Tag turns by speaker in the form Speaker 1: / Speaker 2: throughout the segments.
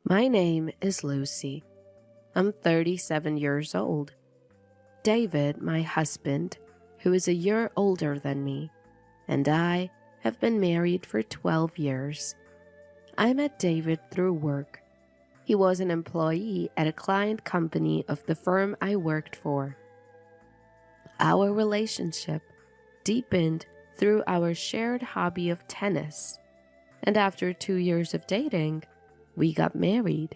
Speaker 1: My name is Lucy. I'm 37 years old. David, my husband, who is a year older than me, and I have been married for 12 years. I met David through work. He was an employee at a client company of the firm I worked for. Our relationship deepened through our shared hobby of tennis, and after 2 years of dating, we got married.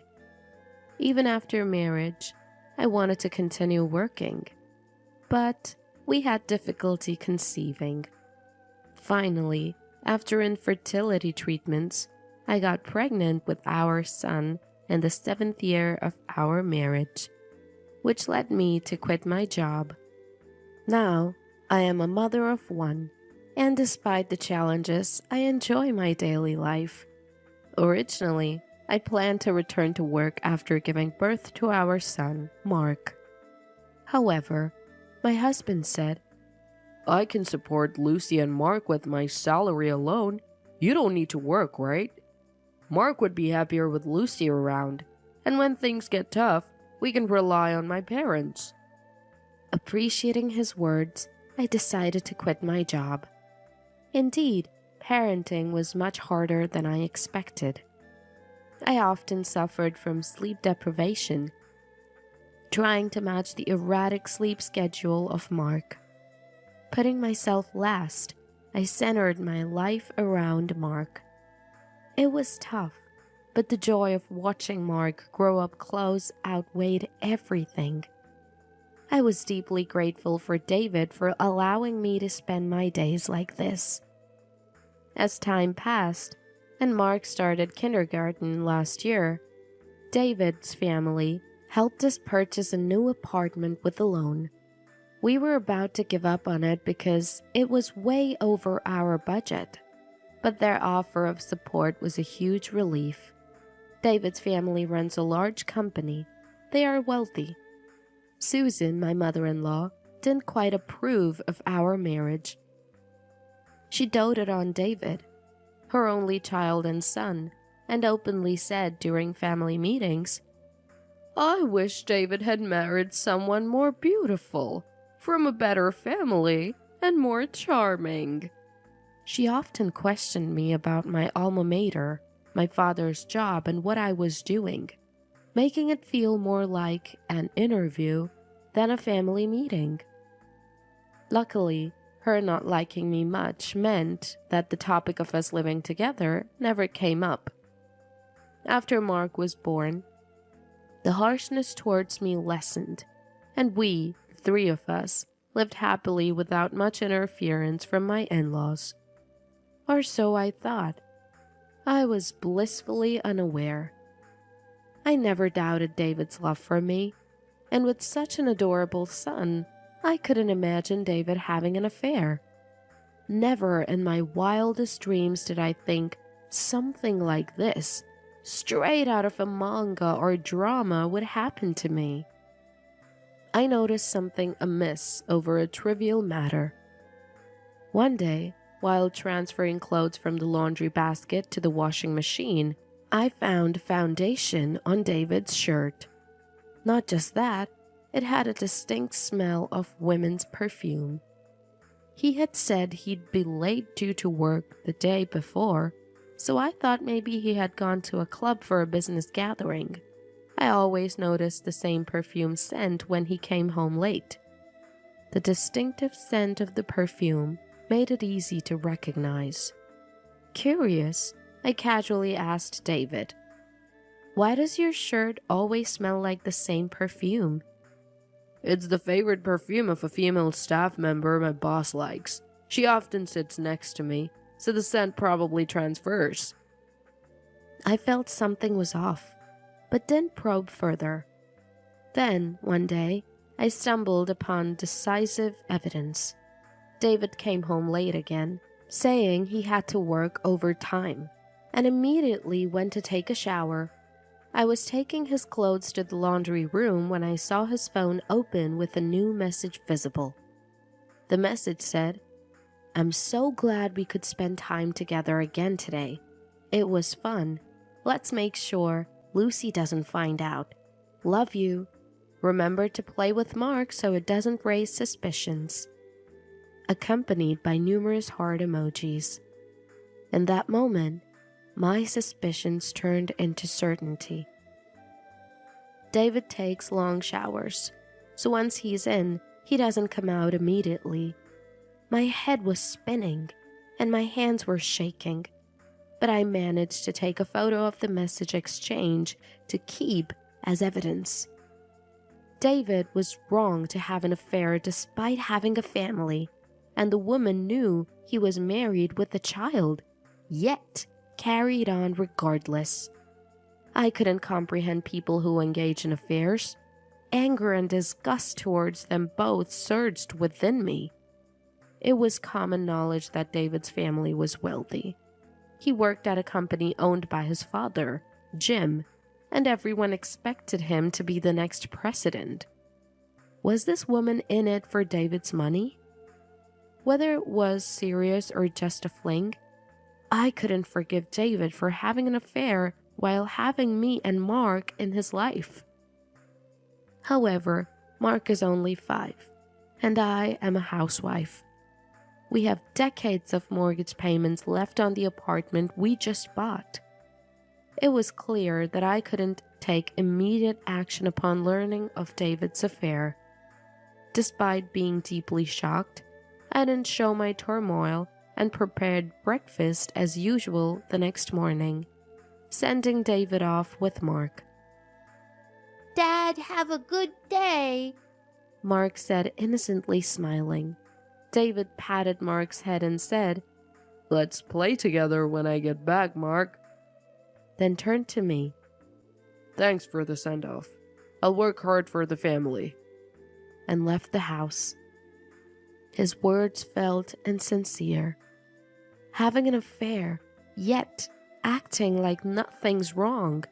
Speaker 1: Even after marriage, I wanted to continue working, but we had difficulty conceiving. Finally, after infertility treatments, I got pregnant with our son in the 7th year of our marriage, which led me to quit my job. Now, I am a mother of one, and despite the challenges, I enjoy my daily life. Originally, I planned to return to work after giving birth to our son, Mark. However, my husband said, "I can support Lucy and Mark with my salary alone. You don't need to work, right? Mark would be happier with Lucy around, and when things get tough, we can rely on my parents." Appreciating his words, I decided to quit my job. Indeed, parenting was much harder than I expected. I often suffered from sleep deprivation, trying to match the erratic sleep schedule of Mark. Putting myself last, I centered my life around Mark. It was tough, but the joy of watching Mark grow up close outweighed everything. I was deeply grateful for David for allowing me to spend my days like this. As time passed, and Mark started kindergarten last year, David's family helped us purchase a new apartment with a loan. We were about to give up on it because it was way over our budget, but their offer of support was a huge relief. David's family runs a large company. They are wealthy. Susan, my mother-in-law, didn't quite approve of our marriage. She doted on David, her only child and son, and openly said during family meetings, "I wish David had married someone more beautiful, from a better family, and more charming." She often questioned me about my alma mater, my father's job, and what I was doing, making it feel more like an interview than a family meeting. Luckily, her not liking me much meant that the topic of us living together never came up. After Mark was born, the harshness towards me lessened, and we, 3 of us, lived happily without much interference from my in-laws. Or so I thought. I was blissfully unaware. I never doubted David's love for me, and with such an adorable son, I couldn't imagine David having an affair. Never in my wildest dreams did I think something like this, straight out of a manga or drama, would happen to me. I noticed something amiss over a trivial matter. One day, while transferring clothes from the laundry basket to the washing machine, I found foundation on David's shirt. Not just that, it had a distinct smell of women's perfume. He had said he'd be late due to work the day before, so I thought maybe he had gone to a club for a business gathering. I always noticed the same perfume scent when he came home late. The distinctive scent of the perfume made it easy to recognize. Curious, I casually asked David, "Why does your shirt always smell like the same perfume?" "It's the favorite perfume of a female staff member my boss likes. She often sits next to me, so the scent probably transfers." I felt something was off, but didn't probe further. Then, one day, I stumbled upon decisive evidence. David came home late again, saying he had to work overtime, and immediately went to take a shower. I was taking his clothes to the laundry room when I saw his phone open with a new message visible. The message said, "I'm so glad we could spend time together again today. It was fun. Let's make sure Lucy doesn't find out. Love you. Remember to play with Mark so it doesn't raise suspicions." Accompanied by numerous heart emojis. In that moment, my suspicions turned into certainty. David takes long showers, so once he's in, he doesn't come out immediately. My head was spinning, and my hands were shaking, but I managed to take a photo of the message exchange to keep as evidence. David was wrong to have an affair despite having a family, and the woman knew he was married with a child, yet carried on regardless. I couldn't comprehend people who engage in affairs. Anger and disgust towards them both surged within me. It was common knowledge that David's family was wealthy. He worked at a company owned by his father, Jim, and everyone expected him to be the next president. Was this woman in it for David's money? Whether it was serious or just a fling, I couldn't forgive David for having an affair while having me and Mark in his life. However, Mark is only 5, and I am a housewife. We have decades of mortgage payments left on the apartment we just bought. It was clear that I couldn't take immediate action upon learning of David's affair. Despite being deeply shocked, I didn't show my turmoil and prepared breakfast as usual the next morning, sending David off with Mark.
Speaker 2: "Dad, have a good day,"
Speaker 1: Mark said, innocently smiling. David patted Mark's head and said, "Let's play together when I get back, Mark." Then turned to me. "Thanks for the send-off. I'll work hard for the family." And left the house. His words felt insincere. Having an affair, yet acting like nothing's wrong.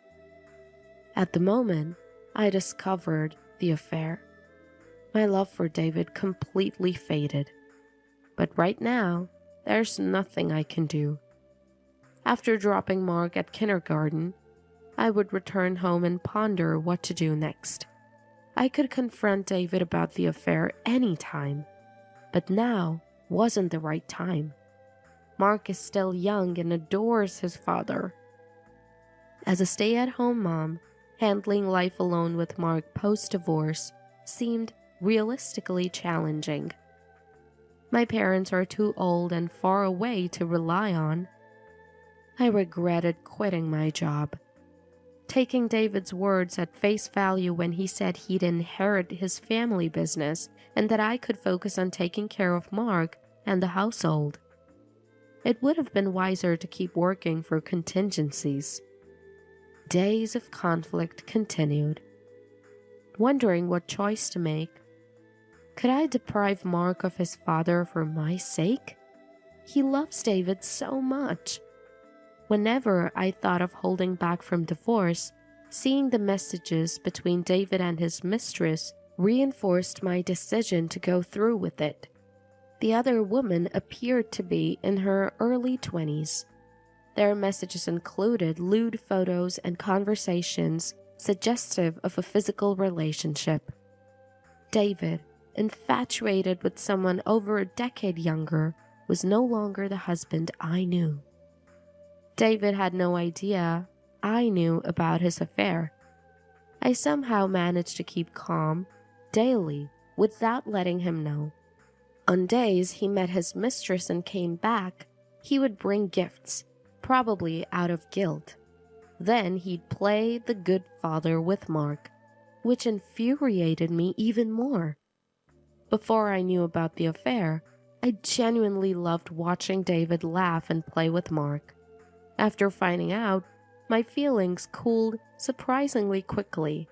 Speaker 1: At the moment, I discovered the affair. My love for David completely faded. But right now, there's nothing I can do. After dropping Mark at kindergarten, I would return home and ponder what to do next. I could confront David about the affair any time, but now wasn't the right time. Mark is still young and adores his father. As a stay-at-home mom, handling life alone with Mark post-divorce seemed realistically challenging. My parents are too old and far away to rely on. I regretted quitting my job. Taking David's words at face value when he said he'd inherit his family business and that I could focus on taking care of Mark and the household. It would have been wiser to keep working for contingencies. Days of conflict continued. Wondering what choice to make. Could I deprive Mark of his father for my sake? He loves David so much. Whenever I thought of holding back from divorce, seeing the messages between David and his mistress reinforced my decision to go through with it. The other woman appeared to be in her early 20s. Their messages included lewd photos and conversations suggestive of a physical relationship. David, infatuated with someone over a decade younger, was no longer the husband I knew. David had no idea I knew about his affair. I somehow managed to keep calm daily without letting him know. On days he met his mistress and came back, he would bring gifts, probably out of guilt. Then he'd play the good father with Mark, which infuriated me even more. Before I knew about the affair, I genuinely loved watching David laugh and play with Mark. After finding out, my feelings cooled surprisingly quickly.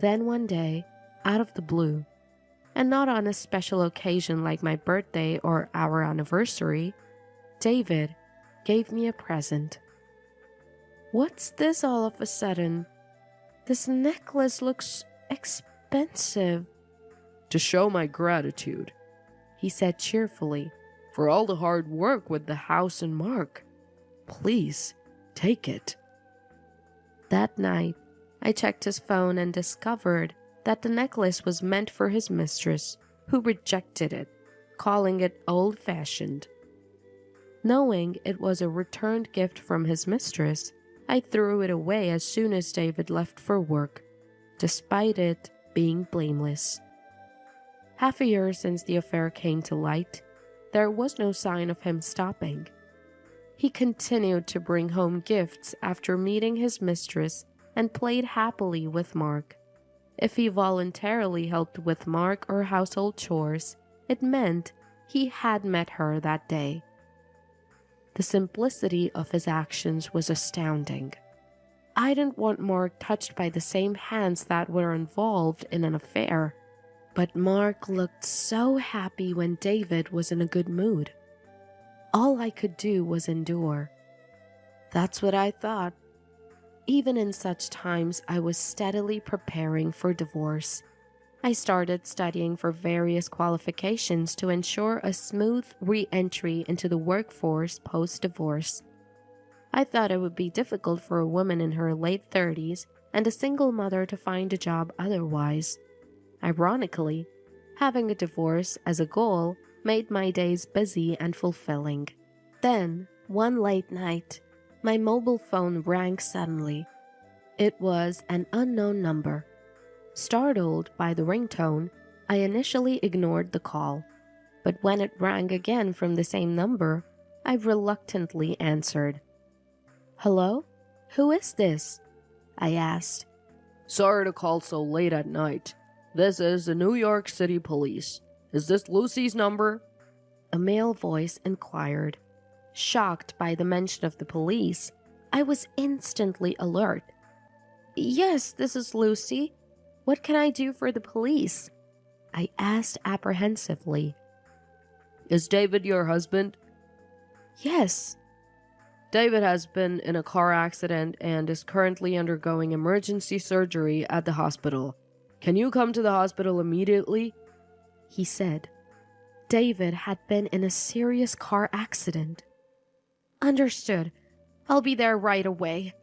Speaker 1: Then one day, out of the blue, and not on a special occasion like my birthday or our anniversary, David gave me a present. What's this all of a sudden? This necklace looks expensive. To show my gratitude, he said cheerfully, for all the hard work with the house and Mark. Please, take it. That night, I checked his phone and discovered that the necklace was meant for his mistress, who rejected it, calling it old-fashioned. Knowing it was a returned gift from his mistress, I threw it away as soon as David left for work, despite it being blameless. Half a year since the affair came to light, there was no sign of him stopping. He continued to bring home gifts after meeting his mistress and played happily with Mark. If he voluntarily helped with Mark or household chores, it meant he had met her that day. The simplicity of his actions was astounding. I didn't want Mark touched by the same hands that were involved in an affair, but Mark looked so happy when David was in a good mood. All I could do was endure. That's what I thought. Even in such times, I was steadily preparing for divorce. I started studying for various qualifications to ensure a smooth re-entry into the workforce post-divorce. I thought it would be difficult for a woman in her late 30s and a single mother to find a job otherwise. Ironically, having a divorce as a goal made my days busy and fulfilling. Then, one late night, my mobile phone rang suddenly. It was an unknown number. Startled by the ringtone, I initially ignored the call, but when it rang again from the same number, I reluctantly answered. "Hello? Who is this?" I asked.
Speaker 3: "Sorry to call so late at night. This is the New York City Police. Is this Lucy's number?"
Speaker 1: A male voice inquired. Shocked by the mention of the police, I was instantly alert. "Yes, this is Lucy. What can I do for the police?" I asked apprehensively.
Speaker 3: "Is David your husband?"
Speaker 1: "Yes."
Speaker 3: "David has been in a car accident and is currently undergoing emergency surgery at the hospital. Can you come to the hospital immediately?"
Speaker 1: he said. David had been in a serious car accident. "Understood. I'll be there right away,"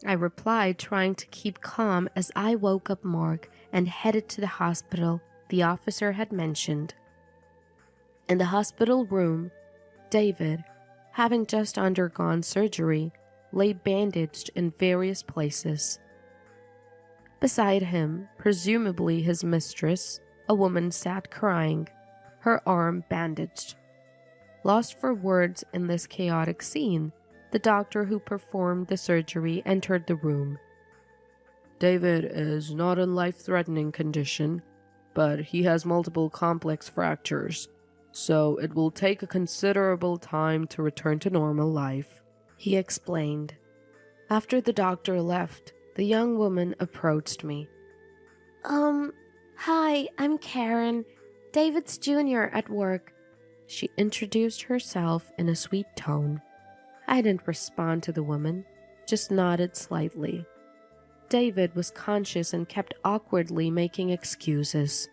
Speaker 1: I replied, trying to keep calm as I woke up Mark and headed to the hospital the officer had mentioned. In the hospital room, David, having just undergone surgery, lay bandaged in various places. Beside him, presumably his mistress, a woman sat crying, her arm bandaged. Lost for words in this chaotic scene, the doctor who performed the surgery entered the room.
Speaker 3: "David is not in life-threatening condition, but he has multiple complex fractures, so it will take a considerable time to return to normal life,"
Speaker 1: he explained. After the doctor left, the young woman approached me. Hi, I'm Karen, David's junior at work." She introduced herself in a sweet tone. I didn't respond to the woman, just nodded slightly. David was conscious and kept awkwardly making excuses.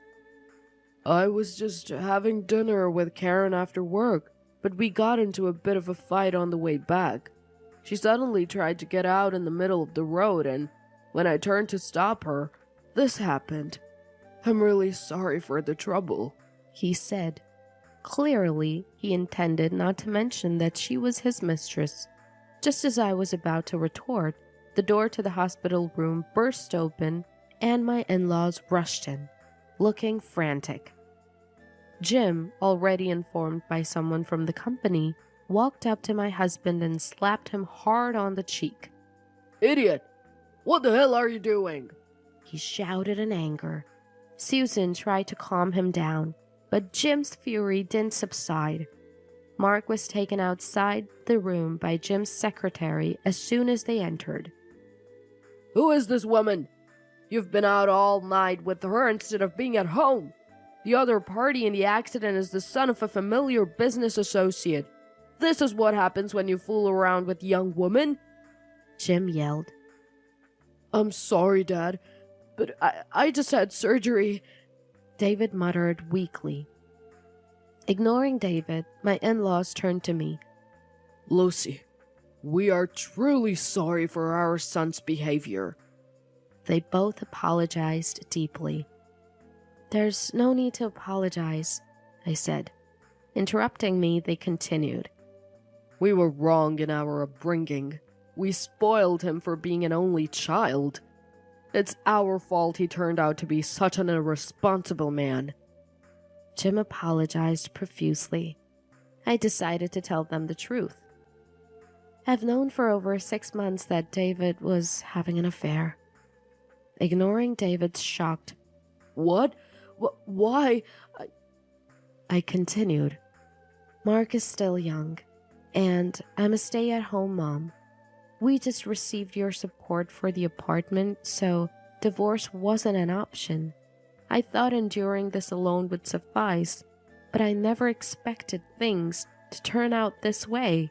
Speaker 3: "I was just having dinner with Karen after work, but we got into a bit of a fight on the way back. She suddenly tried to get out in the middle of the road, and when I turned to stop her, this happened. I'm really sorry for the trouble,"
Speaker 1: he said. Clearly, he intended not to mention that she was his mistress. Just as I was about to retort, the door to the hospital room burst open and my in-laws rushed in, looking frantic. Jim, already informed by someone from the company, walked up to my husband and slapped him hard on the cheek.
Speaker 3: "Idiot! What the hell are you doing?"
Speaker 1: he shouted in anger. Susan tried to calm him down, but Jim's fury didn't subside. Mark was taken outside the room by Jim's secretary as soon as they entered.
Speaker 3: "Who is this woman? You've been out all night with her instead of being at home. The other party in the accident is the son of a familiar business associate. This is what happens when you fool around with young women,"
Speaker 1: Jim yelled.
Speaker 3: "I'm sorry, Dad, but I just had surgery,"
Speaker 1: David muttered weakly. Ignoring David, my in-laws turned to me.
Speaker 3: "Lucy, We are truly sorry for our son's behavior.
Speaker 1: They both apologized deeply. There's no need to apologize, I said. Interrupting me, they continued.
Speaker 3: We were wrong in our upbringing. We spoiled him for being an only child. It's our fault he turned out to be such an irresponsible man.
Speaker 1: Jim apologized profusely. I decided to tell them the truth. I've known for over 6 months that David was having an affair. Ignoring David's shocked,
Speaker 3: What? Why?
Speaker 1: I continued. Mark is still young, and I'm a stay-at-home mom. We just received your support for the apartment, so divorce wasn't an option. I thought enduring this alone would suffice, but I never expected things to turn out this way.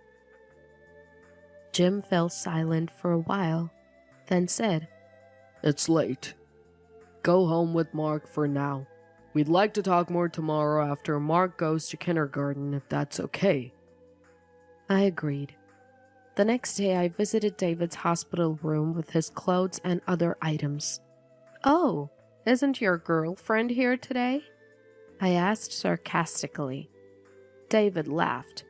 Speaker 1: Jim fell silent for a while, then said,
Speaker 3: It's late. Go home with Mark for now. We'd like to talk more tomorrow after Mark goes to kindergarten, if that's okay.
Speaker 1: I agreed. The next day, I visited David's hospital room with his clothes and other items. Oh, isn't your girlfriend here today? I asked sarcastically. David laughed.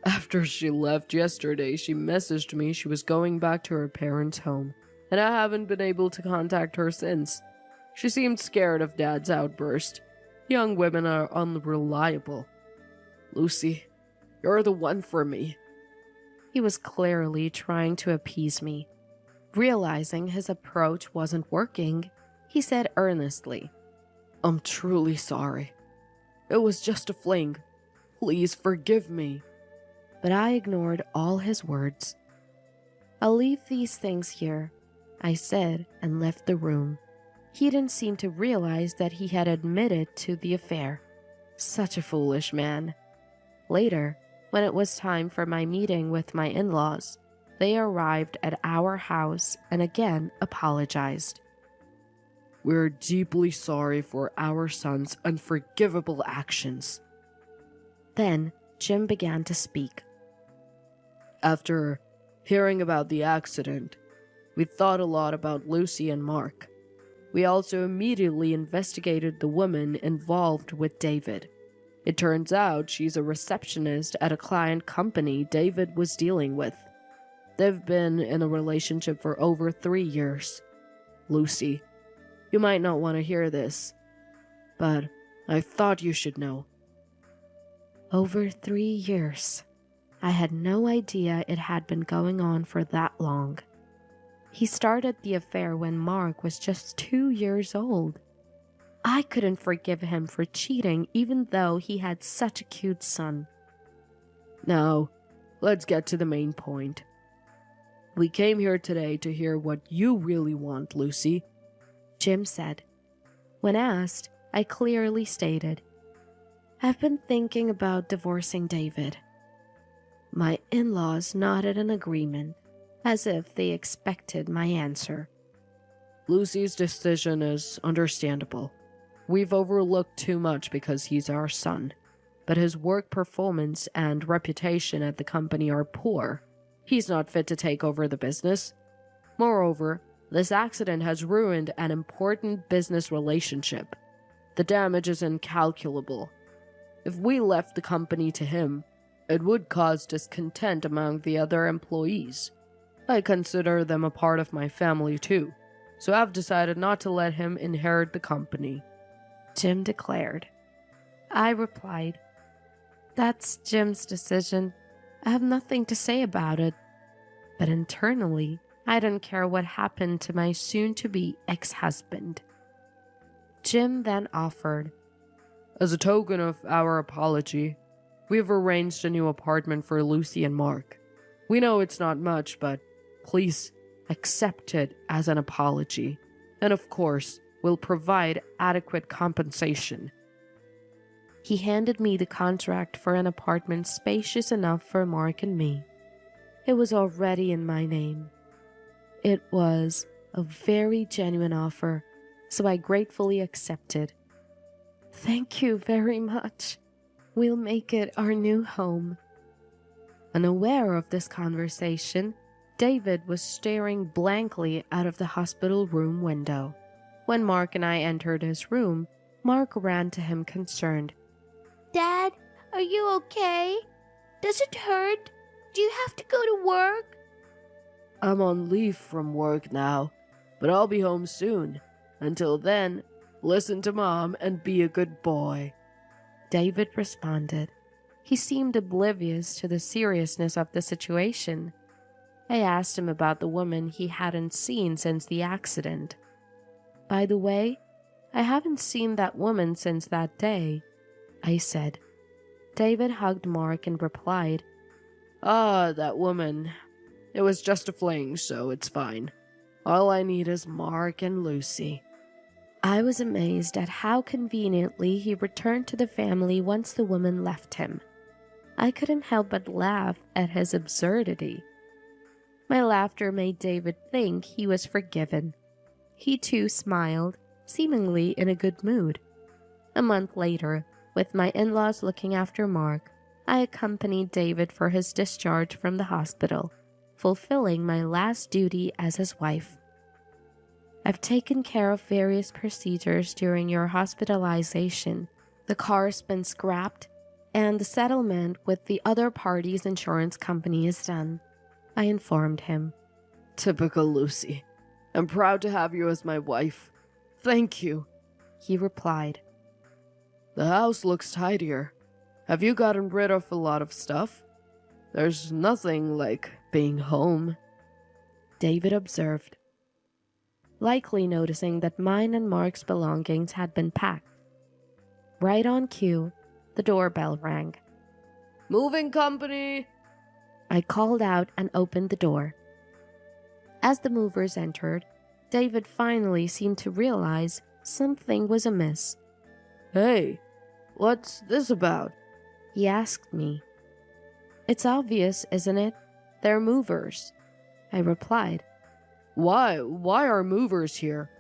Speaker 3: After she left yesterday, she messaged me she was going back to her parents' home, and I haven't been able to contact her since. She seemed scared of Dad's outburst. Young women are unreliable. Lucy, you're the one for me.
Speaker 1: He was clearly trying to appease me. Realizing his approach wasn't working, he said earnestly,
Speaker 3: I'm truly sorry. It was just a fling. Please forgive me.
Speaker 1: But I ignored all his words. I'll leave these things here, I said, and left the room. He didn't seem to realize that he had admitted to the affair. Such a foolish man. Later, when it was time for my meeting with my in-laws, they arrived at our house and again apologized.
Speaker 3: We're deeply sorry for our son's unforgivable actions.
Speaker 1: Then Jim began to speak.
Speaker 3: After hearing about the accident, we thought a lot about Lucy and Mark. We also immediately investigated the woman involved with David. It turns out she's a receptionist at a client company David was dealing with. They've been in a relationship for over 3 years. Lucy, you might not want to hear this, but I thought you should know.
Speaker 1: Over 3 years. I had no idea it had been going on for that long. He started the affair when Mark was just 2 years old. I couldn't forgive him for cheating even though he had such a cute son.
Speaker 3: Now, let's get to the main point. We came here today to hear what you really want, Lucy,
Speaker 1: Jim said. When asked, I clearly stated, I've been thinking about divorcing David. My in-laws nodded in agreement, as if they expected my answer.
Speaker 3: Lucy's decision is understandable. We've overlooked too much because he's our son, but his work performance and reputation at the company are poor. He's not fit to take over the business. Moreover, this accident has ruined an important business relationship. The damage is incalculable. If we left the company to him, it would cause discontent among the other employees. I consider them a part of my family too, so I've decided not to let him inherit the company,
Speaker 1: Jim declared. I replied, That's Jim's decision. I have nothing to say about it. But internally, I didn't care what happened to my soon-to-be ex-husband. Jim then offered,
Speaker 3: As a token of our apology, we have arranged a new apartment for Lucy and Mark. We know it's not much, but please accept it as an apology. And of course, we'll provide adequate compensation.
Speaker 1: He handed me the contract for an apartment spacious enough for Mark and me. It was already in my name. It was a very genuine offer, so I gratefully accepted. Thank you very much. We'll make it our new home. Unaware of this conversation, David was staring blankly out of the hospital room window. When Mark and I entered his room, Mark ran to him concerned.
Speaker 2: Dad, are you okay? Does it hurt? Do you have to go to work?
Speaker 3: I'm on leave from work now, but I'll be home soon. Until then, listen to Mom and be a good boy.
Speaker 1: David responded. He seemed oblivious to the seriousness of the situation. I asked him about the woman he hadn't seen since the accident. By the way, I haven't seen that woman since that day, I said. David hugged Mark and replied,
Speaker 3: That woman. It was just a fling, so it's fine. All I need is Mark and Lucy.
Speaker 1: I was amazed at how conveniently he returned to the family once the woman left him. I couldn't help but laugh at his absurdity. My laughter made David think he was forgiven. He too smiled, seemingly in a good mood. A month later, with my in-laws looking after Mark, I accompanied David for his discharge from the hospital, fulfilling my last duty as his wife. I've taken care of various procedures during your hospitalization. The car's been scrapped, and the settlement with the other party's insurance company is done, I informed him.
Speaker 3: Typical Lucy. I'm proud to have you as my wife. Thank you,
Speaker 1: he replied.
Speaker 3: The house looks tidier. Have you gotten rid of a lot of stuff? There's nothing like being home,
Speaker 1: David observed, likely noticing that mine and Mark's belongings had been packed. Right on cue, the doorbell rang.
Speaker 3: Moving company!
Speaker 1: I called out and opened the door. As the movers entered, David finally seemed to realize something was amiss.
Speaker 3: Hey, what's this about?
Speaker 1: He asked me. It's obvious, isn't it? They're movers, I replied.
Speaker 3: Why? Why are movers here?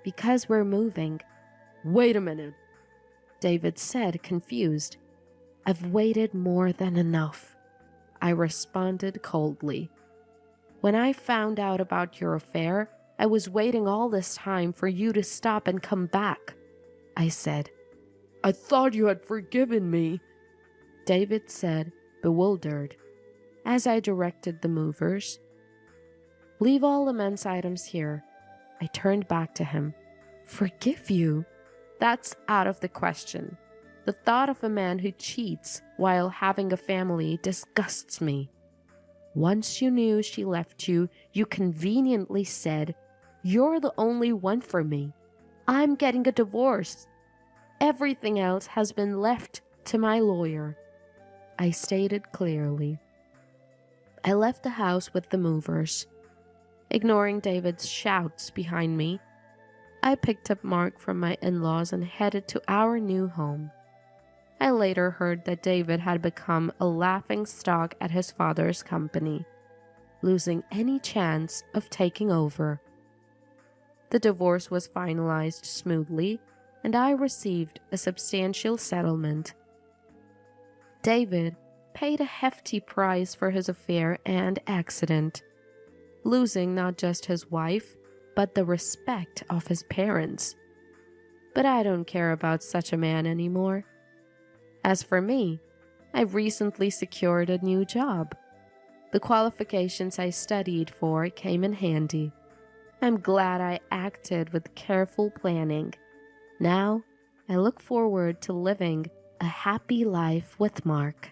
Speaker 1: Because we're moving.
Speaker 3: Wait a minute,
Speaker 1: David said, confused. I've waited more than enough, I responded coldly. When I found out about your affair, I was waiting all this time for you to stop and come back, I said.
Speaker 3: I thought you had forgiven me,
Speaker 1: David said, bewildered, as I directed the movers. Leave all the men's items here. I turned back to him. Forgive you? That's out of the question. The thought of a man who cheats while having a family disgusts me. Once you knew she left you, you conveniently said, "You're the only one for me. I'm getting a divorce. Everything else has been left to my lawyer," I stated clearly. I left the house with the movers. Ignoring David's shouts behind me, I picked up Mark from my in-laws and headed to our new home. I later heard that David had become a laughingstock at his father's company, losing any chance of taking over. The divorce was finalized smoothly, and I received a substantial settlement. David paid a hefty price for his affair and accident, losing not just his wife, but the respect of his parents. But I don't care about such a man anymore. As for me, I've recently secured a new job. The qualifications I studied for came in handy. I'm glad I acted with careful planning. Now, I look forward to living a happy life with Mark.